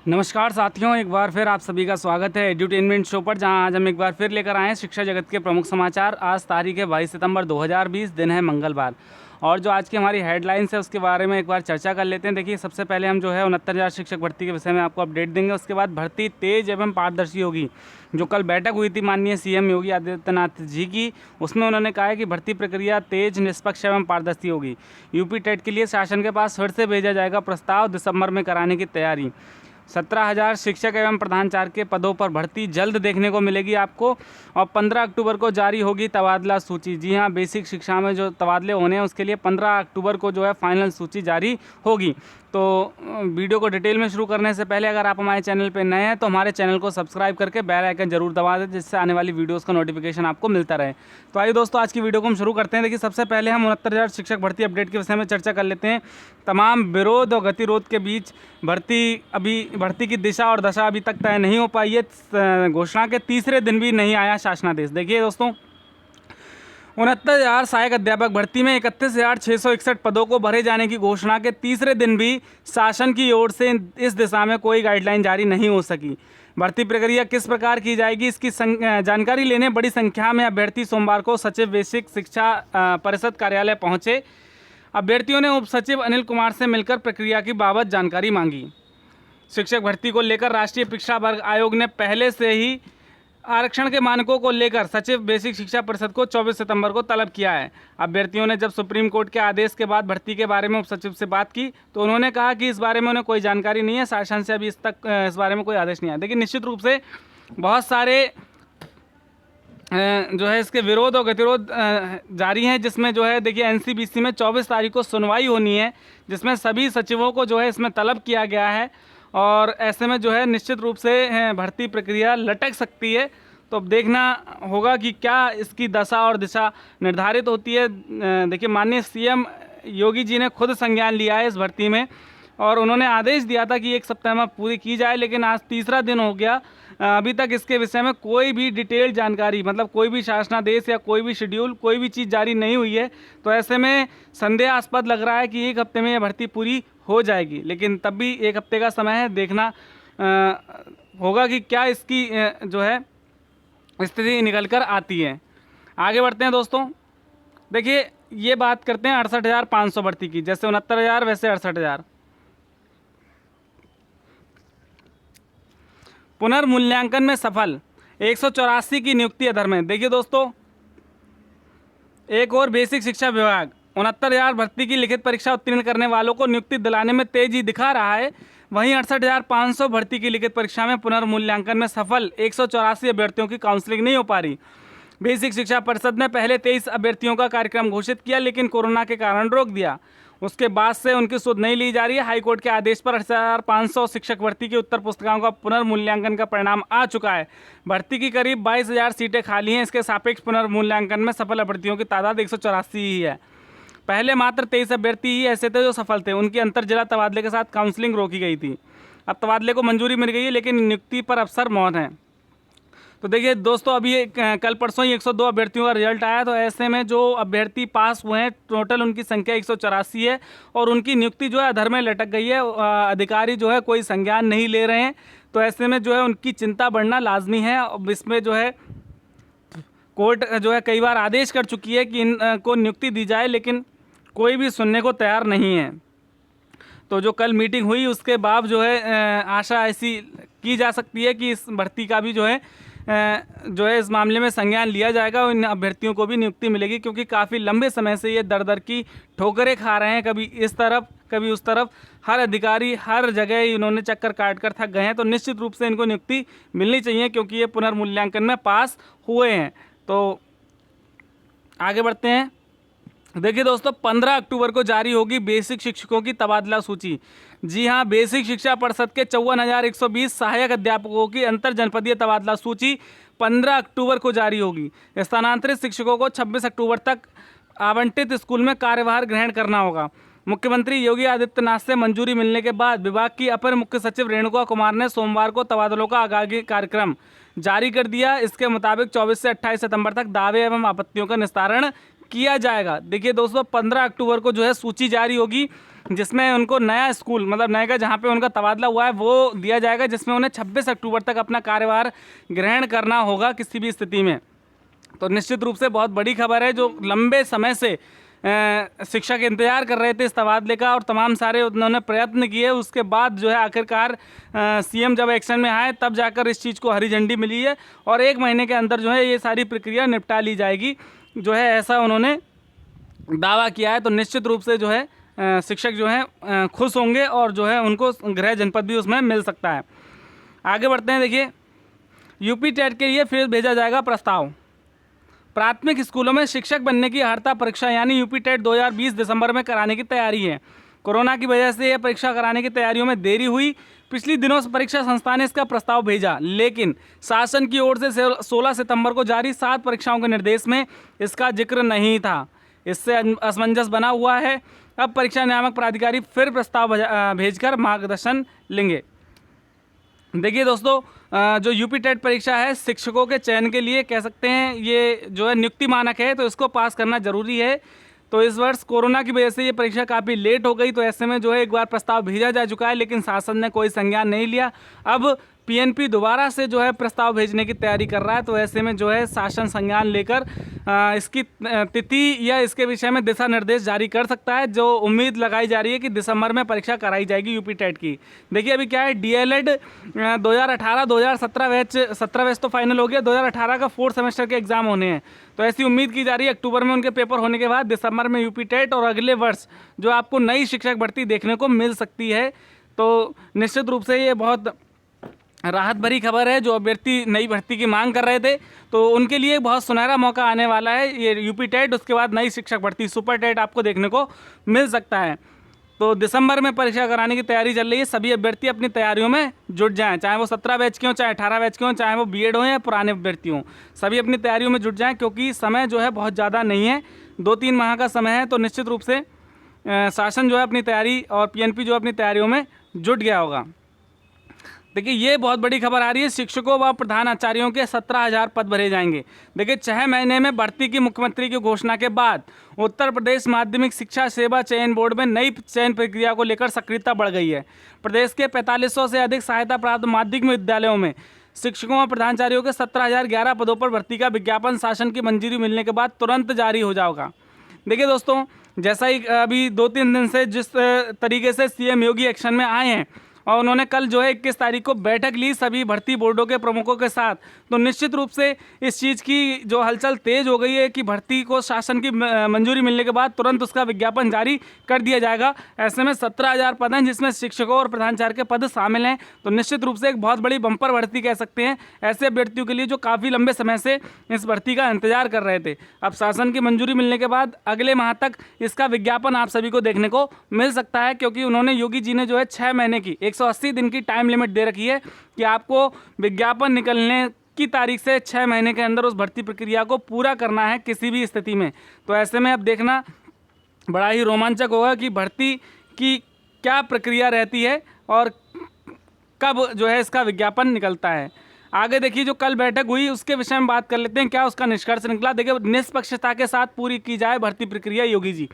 नमस्कार साथियों, एक बार फिर आप सभी का स्वागत है एड्यूटेनमेंट शो पर, जहां आज हम एक बार फिर लेकर आए हैं शिक्षा जगत के प्रमुख समाचार। आज तारीख है 22 सितंबर 2020, दिन है मंगलवार। और जो आज की हमारी हेडलाइंस है उसके बारे में एक बार चर्चा कर लेते हैं। देखिए, सबसे पहले हम जो है 69,000 शिक्षक भर्ती के विषय में आपको अपडेट देंगे। उसके बाद भर्ती तेज एवं पारदर्शी होगी। जो कल बैठक हुई थी माननीय सीएम योगी आदित्यनाथ जी की, उसमें उन्होंने कहा है कि भर्ती प्रक्रिया तेज, निष्पक्ष एवं पारदर्शी होगी। यूपी टेट के लिए शासन के पास फिर से भेजा जाएगा प्रस्ताव, दिसंबर में कराने की तैयारी। 17,000 शिक्षक एवं प्रधानाचार्य के पदों पर भर्ती जल्द देखने को मिलेगी आपको। और 15 अक्टूबर को जारी होगी तबादला सूची। जी हाँ, बेसिक शिक्षा में जो तबादले होने हैं उसके लिए 15 अक्टूबर को जो है फाइनल सूची जारी होगी। तो वीडियो को डिटेल में शुरू करने से पहले अगर आप हमारे चैनल पर नए हैं तो हमारे चैनल को सब्सक्राइब करके बेल आइकन जरूर दबा दें, जिससे आने वाली वीडियोस का नोटिफिकेशन आपको मिलता रहे। तो आइए दोस्तों, आज की वीडियो को हम शुरू करते हैं। देखिए, सबसे पहले हम 69,000 शिक्षक भर्ती अपडेट के विषय में चर्चा कर लेते हैं। तमाम विरोध और गतिरोध के बीच भर्ती की दिशा और दशा अभी तक तय नहीं हो पाई है। घोषणा के तीसरे दिन भी नहीं आया शासनादेश। देखिए दोस्तों, 69,000 सहायक अध्यापक भर्ती में 31,661 पदों को भरे जाने की घोषणा के तीसरे दिन भी शासन की ओर से इस दिशा में कोई गाइडलाइन जारी नहीं हो सकी। भर्ती प्रक्रिया किस प्रकार की जाएगी, इसकी जानकारी लेने बड़ी संख्या में अभ्यर्थी सोमवार को सचिव बेसिक शिक्षा परिषद कार्यालय पहुंचे। अभ्यर्थियों ने उप सचिव अनिल कुमार से मिलकर प्रक्रिया की बाबत जानकारी मांगी। शिक्षक भर्ती को लेकर राष्ट्रीय शिक्षा वर्ग आयोग ने पहले से ही आरक्षण के मानकों को लेकर सचिव बेसिक शिक्षा परिषद को 24 सितंबर को तलब किया है। अभ्यर्थियों ने जब सुप्रीम कोर्ट के आदेश के बाद भर्ती के बारे में उप सचिव से बात की तो उन्होंने कहा कि इस बारे में उन्हें कोई जानकारी नहीं है, शासन से अभी इस बारे में कोई आदेश नहीं आया। देखिए, निश्चित रूप से बहुत सारे जो है इसके विरोध और गतिरोध जारी हैं, जिसमें जो है देखिए एनसीबीसी में 24 तारीख को सुनवाई होनी है, जिसमें सभी सचिवों को जो है इसमें तलब किया गया है। और ऐसे में जो है निश्चित रूप से भर्ती प्रक्रिया लटक सकती है। तो अब देखना होगा कि क्या इसकी दशा और दिशा निर्धारित होती है। देखिए, माननीय सीएम योगी जी ने खुद संज्ञान लिया है इस भर्ती में और उन्होंने आदेश दिया था कि 1 सप्ताह में पूरी की जाए, लेकिन आज तीसरा दिन हो गया, अभी तक इसके विषय में कोई भी डिटेल जानकारी, मतलब कोई भी शासनादेश या कोई भी शेड्यूल, कोई भी चीज़ जारी नहीं हुई है। तो ऐसे में संदेहास्पद लग रहा है कि 1 हफ्ते में यह भर्ती पूरी हो जाएगी, लेकिन तब भी 1 हफ्ते का समय है। देखना होगा कि क्या इसकी जो है स्थिति निकल कर आती है। आगे बढ़ते हैं दोस्तों। देखिए, ये बात करते हैं 68,500 भर्ती की। जैसे 69,000 वैसे 68,000। पुनर्मूल्यांकन में सफल 184 की नियुक्ति अधर में। देखिए दोस्तों, एक और बेसिक शिक्षा विभाग 69,000 भर्ती की लिखित परीक्षा उत्तीर्ण करने वालों को नियुक्ति दिलाने में तेजी दिखा रहा है। वहीं 68,500 भर्ती की लिखित परीक्षा में पुनर्मूल्यांकन में सफल 184 अभ्यर्थियों की काउंसलिंग नहीं हो पा रही। बेसिक शिक्षा परिषद ने पहले 23 अभ्यर्थियों का कार्यक्रम घोषित किया, लेकिन कोरोना के कारण रोक दिया। उसके बाद से उनकी सुध नहीं ली जा रही है। हाईकोर्ट के आदेश पर 8,500 शिक्षक भर्ती की उत्तर पुस्तिकाओं का पुनर्मूल्यांकन का परिणाम आ चुका है। भर्ती की करीब 22,000 सीटें खाली हैं। इसके सापेक्ष पुनर्मूल्यांकन में सफल अभ्यर्थियों की तादाद 184 ही है। पहले मात्र 23 अभ्यर्थी ही ऐसे थे जो सफल थे। उनकी अंतर जिला तबादले के साथ काउंसलिंग रोकी गई थी। अब तबादले को मंजूरी मिल गई है, लेकिन नियुक्ति पर अफसर मौन है। तो देखिए दोस्तों, अभी कल परसों ही 102 अभ्यर्थियों का रिजल्ट आया। तो ऐसे में जो अभ्यर्थी पास हुए हैं, टोटल उनकी संख्या 184 है और उनकी नियुक्ति जो है अधर में लटक गई है। अधिकारी जो है कोई संज्ञान नहीं ले रहे हैं। तो ऐसे में जो है उनकी चिंता बढ़ना लाजमी है। अब इसमें जो है कोर्ट जो है कई बार आदेश कर चुकी है कि इनको नियुक्ति दी जाए, लेकिन कोई भी सुनने को तैयार नहीं है। तो जो कल मीटिंग हुई उसके बाद जो है आशा ऐसी की जा सकती है कि इस भर्ती का भी जो है इस मामले में संज्ञान लिया जाएगा और इन अभ्यर्थियों को भी नियुक्ति मिलेगी, क्योंकि काफ़ी लंबे समय से ये दर दर की ठोकरें खा रहे हैं। कभी इस तरफ कभी उस तरफ, हर अधिकारी हर जगह इन्होंने चक्कर काट कर थक गए हैं। तो निश्चित रूप से इनको नियुक्ति मिलनी चाहिए, क्योंकि ये पुनर्मूल्यांकन में पास हुए हैं। तो आगे बढ़ते हैं। देखिए दोस्तों, 15 अक्टूबर को जारी होगी बेसिक शिक्षकों की तबादला सूची। जी हाँ, बेसिक शिक्षा परिषद के 54,120 सहायक अध्यापकों की अंतर जनपदीय तबादला सूची 15 अक्टूबर को जारी होगी। स्थानांतरित शिक्षकों को 26 अक्टूबर तक आवंटित स्कूल में कार्यभार ग्रहण करना होगा। मुख्यमंत्री योगी आदित्यनाथ से मंजूरी मिलने के बाद विभाग की अपर मुख्य सचिव रेणुका कुमार ने सोमवार को तबादलों का आगामी कार्यक्रम जारी कर दिया। इसके मुताबिक 24 से 28 सितंबर तक दावे एवं आपत्तियों का निस्तारण किया जाएगा। देखिए दोस्तों, 15 अक्टूबर को जो है सूची जारी होगी जिसमें उनको नया स्कूल मतलब नएगा जहाँ पे उनका तबादला हुआ है वो दिया जाएगा, जिसमें उन्हें 26 अक्टूबर तक अपना कार्यभार ग्रहण करना होगा किसी भी स्थिति में। तो निश्चित रूप से बहुत बड़ी खबर है, जो लंबे समय से शिक्षक इंतजार कर रहे थे इस तबादले का, और तमाम सारे उन्होंने प्रयत्न किए। उसके बाद जो है आखिरकार सीएम जब एक्शन में आए तब जाकर इस चीज़ को हरी झंडी मिली है, और 1 महीने के अंदर जो है ये सारी प्रक्रिया निपटा ली जाएगी, जो है ऐसा उन्होंने दावा किया है। तो निश्चित रूप से जो है शिक्षक जो हैं खुश होंगे, और जो है उनको गृह जनपद भी उसमें मिल सकता है। आगे बढ़ते हैं। देखिए, यूपी टेट के लिए फिर भेजा जाएगा प्रस्ताव। प्राथमिक स्कूलों में शिक्षक बनने की अर्हता परीक्षा यानी यूपी टेट 2020 दिसंबर में कराने की तैयारी है। कोरोना की वजह से यह परीक्षा कराने की तैयारियों में देरी हुई। पिछली दिनों परीक्षा संस्थान ने इसका प्रस्ताव भेजा, लेकिन शासन की ओर से 16 सितंबर को जारी 7 परीक्षाओं के निर्देश में इसका जिक्र नहीं था। इससे असमंजस बना हुआ है। अब परीक्षा नियामक प्राधिकारी फिर प्रस्ताव भेजकर मार्गदर्शन लेंगे। देखिए दोस्तों, जो यूपी टेट परीक्षा है शिक्षकों के चयन के लिए कह सकते हैं ये जो है नियुक्ति मानक है, तो इसको पास करना जरूरी है। तो इस वर्ष कोरोना की वजह से ये परीक्षा काफ़ी लेट हो गई, तो ऐसे में जो है एक बार प्रस्ताव भेजा जा चुका है, लेकिन शासन ने कोई संज्ञान नहीं लिया। अब पीएनपी दोबारा से जो है प्रस्ताव भेजने की तैयारी कर रहा है, तो ऐसे में जो है शासन संज्ञान लेकर इसकी तिथि या इसके विषय में दिशा निर्देश जारी कर सकता है। जो उम्मीद लगाई जा रही है कि दिसंबर में परीक्षा कराई जाएगी यूपी टेट की। देखिए अभी क्या है, डीएलएड 2018-2017 बैच 17 बैच तो फाइनल हो गया, 2018 का 4th सेमेस्टर के एग्जाम होने हैं। तो ऐसी उम्मीद की जा रही है अक्टूबर में उनके पेपर होने के बाद दिसंबर में यूपी टेट, और अगले वर्ष जो आपको नई शिक्षक भर्ती देखने को मिल सकती है। तो निश्चित रूप से ये बहुत राहत भरी खबर है। जो अभ्यर्थी नई भर्ती की मांग कर रहे थे तो उनके लिए बहुत सुनहरा मौका आने वाला है। ये यूपी टेट, उसके बाद नई शिक्षक भर्ती सुपर टेट आपको देखने को मिल सकता है। तो दिसंबर में परीक्षा कराने की तैयारी चल रही है। सभी अभ्यर्थी अपनी तैयारियों में जुट जाएं, चाहे वो 17 बैच के हों, चाहे 18 बैच के हों, चाहे वो बीएड हो या पुराने अभ्यर्थी हों, सभी अपनी तैयारियों में जुट जाएं, क्योंकि समय जो है बहुत ज़्यादा नहीं है, 2-3 माह का समय है। तो निश्चित रूप से शासन जो है अपनी तैयारी और पीएनपी जो अपनी तैयारियों में जुट गया होगा। देखिए ये बहुत बड़ी खबर आ रही है, शिक्षकों व प्रधानाचार्यों के 17,000 पद भरे जाएंगे। देखिए 6 महीने में भर्ती की मुख्यमंत्री की घोषणा के बाद उत्तर प्रदेश माध्यमिक शिक्षा सेवा चयन बोर्ड में नई चयन प्रक्रिया को लेकर सक्रियता बढ़ गई है। प्रदेश के 4500 से अधिक सहायता प्राप्त माध्यमिक विद्यालयों में शिक्षकों व प्रधानाचार्यों के 17,011 पदों पर भर्ती का विज्ञापन शासन की मंजूरी मिलने के बाद तुरंत जारी हो जाएगा। देखिए दोस्तों, जैसा ही अभी 2-3 दिन से जिस तरीके से सीएम योगी एक्शन में आए हैं, और उन्होंने कल जो है 21 तारीख को बैठक ली सभी भर्ती बोर्डों के प्रमुखों के साथ, तो निश्चित रूप से इस चीज़ की जो हलचल तेज हो गई है कि भर्ती को शासन की मंजूरी मिलने के बाद तुरंत उसका विज्ञापन जारी कर दिया जाएगा। ऐसे में 17,000 पद हैं जिसमें शिक्षकों और प्रधानाचार्य के पद शामिल हैं। तो निश्चित रूप से एक बहुत बड़ी बम्पर भर्ती कह सकते हैं ऐसे अभ्यर्थियों के लिए जो काफ़ी लंबे समय से इस भर्ती का इंतजार कर रहे थे। अब शासन की मंजूरी मिलने के बाद अगले माह तक इसका विज्ञापन आप सभी को देखने को मिल सकता है, क्योंकि उन्होंने योगी जी ने जो है 6 महीने की 180 दिन की टाइम लिमिट दे रखी है कि आपको विज्ञापन निकलने की तारीख से 6 महीने के अंदर उस भर्ती प्रक्रिया को पूरा करना है किसी भी स्थिति में। तो ऐसे में अब देखना बड़ा ही रोमांचक होगा कि भर्ती की क्या प्रक्रिया रहती है और कब जो है इसका विज्ञापन निकलता है। आगे देखिए जो कल बैठक हुई उसके विषय में बात कर लेते हैं, क्या उसका निष्कर्ष निकला। देखिए निष्पक्षता के साथ पूरी की जाए भर्ती प्रक्रिया, योगी जी।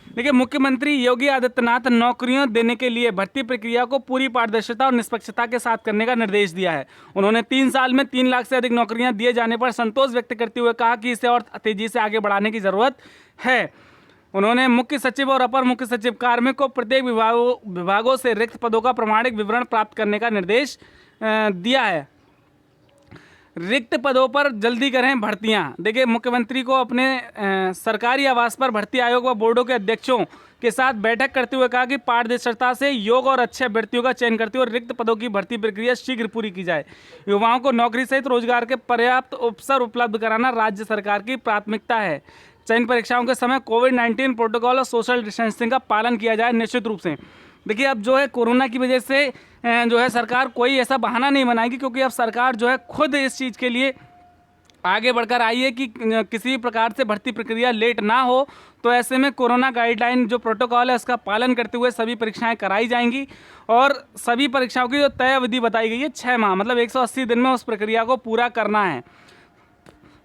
देखिए मुख्यमंत्री योगी आदित्यनाथ नौकरियों देने के लिए भर्ती प्रक्रिया को पूरी पारदर्शिता और निष्पक्षता के साथ करने का निर्देश दिया है। उन्होंने 3 साल में 3 लाख से अधिक नौकरियां दिए जाने पर संतोष व्यक्त करते हुए कहा कि इसे और तेजी से आगे बढ़ाने की ज़रूरत है। उन्होंने मुख्य सचिव और अपर मुख्य सचिव कार्मिक को प्रत्येक विभागों से रिक्त पदों का प्रमाणिक विवरण प्राप्त करने का निर्देश दिया है। रिक्त पदों पर जल्दी करें भर्तियां। देखिए मुख्यमंत्री को अपने सरकारी आवास पर भर्ती आयोग व बोर्डों के अध्यक्षों के साथ बैठक करते हुए कहा कि पारदर्शिता से योग्य और अच्छे अभ्यर्थियों का चयन करते हुए रिक्त पदों की भर्ती प्रक्रिया शीघ्र पूरी की जाए। युवाओं को नौकरी सहित रोजगार के पर्याप्त अवसर उपलब्ध कराना राज्य सरकार की प्राथमिकता है। चयन परीक्षाओं के समय कोविड-19 प्रोटोकॉल और सोशल डिस्टेंसिंग का पालन किया जाए निश्चित रूप से। देखिए अब जो है कोरोना की वजह से जो है सरकार कोई ऐसा बहाना नहीं बनाएगी, क्योंकि अब सरकार जो है खुद इस चीज़ के लिए आगे बढ़कर आई है कि किसी प्रकार से भर्ती प्रक्रिया लेट ना हो। तो ऐसे में कोरोना गाइडलाइन जो प्रोटोकॉल है उसका पालन करते हुए सभी परीक्षाएं कराई जाएंगी, और सभी परीक्षाओं की जो तय अवधि बताई गई है 6 माह, मतलब 180 दिन में उस प्रक्रिया को पूरा करना है।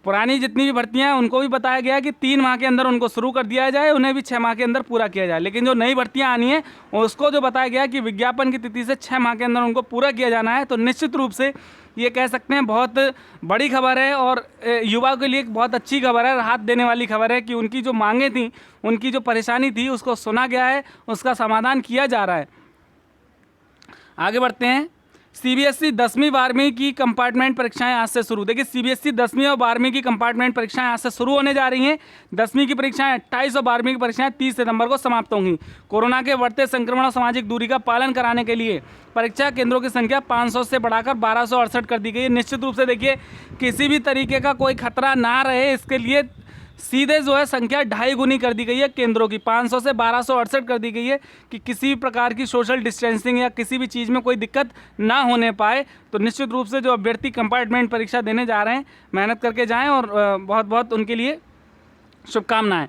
पुरानी जितनी भी भर्तियां हैं उनको भी बताया गया कि 3 माह के अंदर उनको शुरू कर दिया जाए, उन्हें भी 6 माह के अंदर पूरा किया जाए। लेकिन जो नई भर्तियां आनी है उसको जो बताया गया कि विज्ञापन की तिथि से 6 माह के अंदर उनको पूरा किया जाना है। तो निश्चित रूप से ये कह सकते हैं बहुत बड़ी खबर है और युवा के लिए एक बहुत अच्छी खबर है, राहत देने वाली खबर है कि उनकी जो मांगें थी, उनकी जो परेशानी थी उसको सुना गया है, उसका समाधान किया जा रहा है। आगे बढ़ते हैं। सीबीएसई 10वीं 12वीं की कंपार्टमेंट परीक्षाएं आज से शुरू। देखिए सीबीएसई 10वीं और 12वीं की कंपार्टमेंट परीक्षाएं आज से शुरू होने जा रही हैं। 10वीं की परीक्षाएं 28 और 12वीं की परीक्षाएं 30 सितंबर को समाप्त होंगी। कोरोना के बढ़ते संक्रमण और सामाजिक दूरी का पालन कराने के लिए परीक्षा केंद्रों की संख्या 500 से बढ़ाकर 1268 कर दी गई है। निश्चित रूप से देखिए किसी भी तरीके का कोई खतरा ना रहे, इसके लिए सीधे जो है संख्या 2.5 गुनी कर दी गई है केंद्रों की, 500 से 1268 कर दी गई है कि किसी भी प्रकार की सोशल डिस्टेंसिंग या किसी भी चीज़ में कोई दिक्कत ना होने पाए। तो निश्चित रूप से जो अभ्यर्थी कंपार्टमेंट परीक्षा देने जा रहे हैं मेहनत करके जाएं और बहुत बहुत उनके लिए शुभकामनाएं।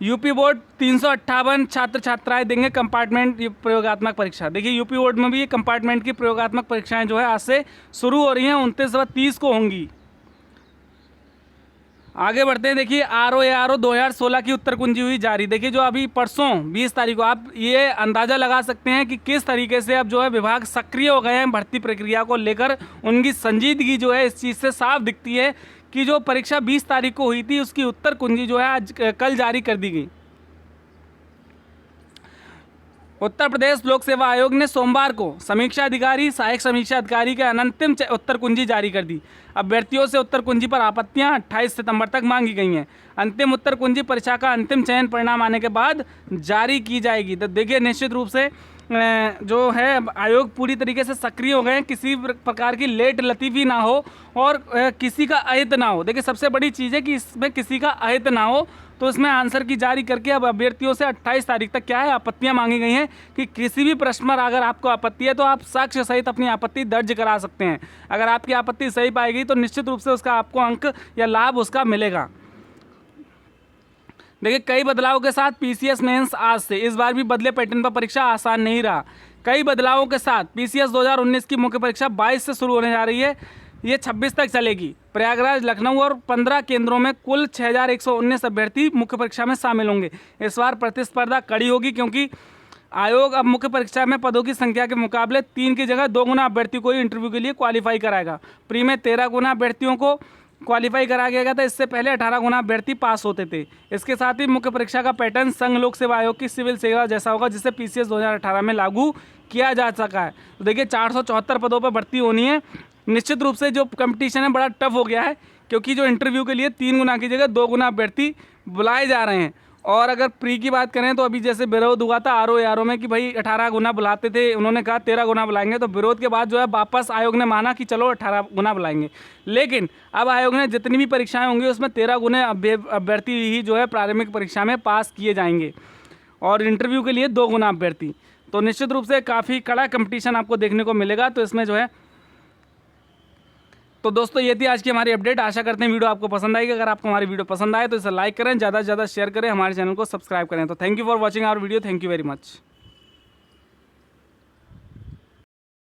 यूपी बोर्ड 358 छात्र छात्राएँ देंगे कंपार्टमेंट प्रयोगात्मक परीक्षा। देखिए यूपी बोर्ड में भी ये कंपार्टमेंट की प्रयोगात्मक परीक्षाएँ जो है आज से शुरू हो रही हैं, 29 व 30 को होंगी। आगे बढ़ते हैं। देखिए ROARO 2016 की उत्तर कुंजी हुई जारी। देखिए जो अभी परसों 20 तारीख को आप ये अंदाज़ा लगा सकते हैं कि किस तरीके से अब जो है विभाग सक्रिय हो गए हैं भर्ती प्रक्रिया को लेकर। उनकी संजीदगी जो है इस चीज़ से साफ दिखती है कि जो परीक्षा 20 तारीख को हुई थी उसकी उत्तर कुंजी जो है आज कल जारी कर दी गई। उत्तर प्रदेश लोक सेवा आयोग ने सोमवार को समीक्षा अधिकारी, सहायक समीक्षा अधिकारी के अंतिम उत्तर कुंजी जारी कर दी। अभ्यर्थियों से उत्तर कुंजी पर आपत्तियां 28 सितंबर तक मांगी गई हैं। अंतिम उत्तर कुंजी परीक्षा का अंतिम चयन परिणाम आने के बाद जारी की जाएगी। तो देखिए निश्चित रूप से जो है आयोग पूरी तरीके से सक्रिय हो गए हैं, किसी प्रकार की लेट लतीफ़ी ना हो और किसी का अहित ना हो। देखिए सबसे बड़ी चीज़ है कि इसमें किसी का अहित ना हो। तो इसमें आंसर की जारी करके अब अभ्यर्थियों से 28 तारीख तक क्या है आपत्तियां मांगी गई हैं कि किसी भी प्रश्न पर अगर आपको आपत्ति है तो आप साक्ष्य सहित अपनी आपत्ति दर्ज करा सकते हैं। अगर आपकी आपत्ति सही पाएगी तो निश्चित रूप से उसका आपको अंक या लाभ उसका मिलेगा। देखिए कई बदलावों के साथ PCS मेंस आज से, इस बार भी बदले पैटर्न पर परीक्षा आसान नहीं रहा। कई बदलावों के साथ PCS 2019 की मुख्य परीक्षा 22 से शुरू होने जा रही है, ये 26 तक चलेगी। प्रयागराज, लखनऊ और 15 केंद्रों में कुल 6119 अभ्यर्थी मुख्य परीक्षा में शामिल होंगे। इस बार प्रतिस्पर्धा कड़ी होगी क्योंकि आयोग अब मुख्य परीक्षा में पदों की संख्या के मुकाबले 3 की जगह 2 गुना अभ्यर्थी को ही इंटरव्यू के लिए क्वालिफाई कराएगा। प्री में 13 गुना अभ्यर्थियों को क्वालिफाई करा गया था, इससे पहले 18 गुना अभ्यर्थी पास होते थे। इसके साथ ही मुख्य परीक्षा का पैटर्न संघ लोक सेवा आयोग की सिविल सेवा जैसा होगा, जिसे PCS 2018 में लागू किया जा सका है। तो देखिए 474 पदों पर भर्ती होनी है। निश्चित रूप से जो कंपटीशन है बड़ा टफ हो गया है क्योंकि जो इंटरव्यू के लिए 3 गुना की जगह 2 गुना अभ्यर्थी बुलाए जा रहे हैं। और अगर प्री की बात करें तो अभी जैसे विरोध हुआ था ROARO में कि भाई 18 गुना बुलाते थे, उन्होंने कहा 13 गुना बुलाएंगे। तो विरोध के बाद जो है वापस आयोग ने माना कि चलो 18 गुना बुलाएंगे। लेकिन अब आयोग ने जितनी भी परीक्षाएं होंगी उसमें 13 गुने अभ्यर्थी ही जो है प्रारंभिक परीक्षा में पास किए जाएंगे और इंटरव्यू के लिए 2 गुना अभ्यर्थी। तो निश्चित रूप से काफ़ी कड़ा कंपटीशन आपको देखने को मिलेगा। तो इसमें जो है तो दोस्तों ये थी आज की हमारी अपडेट। आशा करते हैं वीडियो आपको पसंद आएगी। अगर आपको हमारी वीडियो पसंद आए तो इसे लाइक करें, ज़्यादा से ज़्यादा शेयर करें, हमारे चैनल को सब्सक्राइब करें। तो thank you for watching our video. Thank you very much.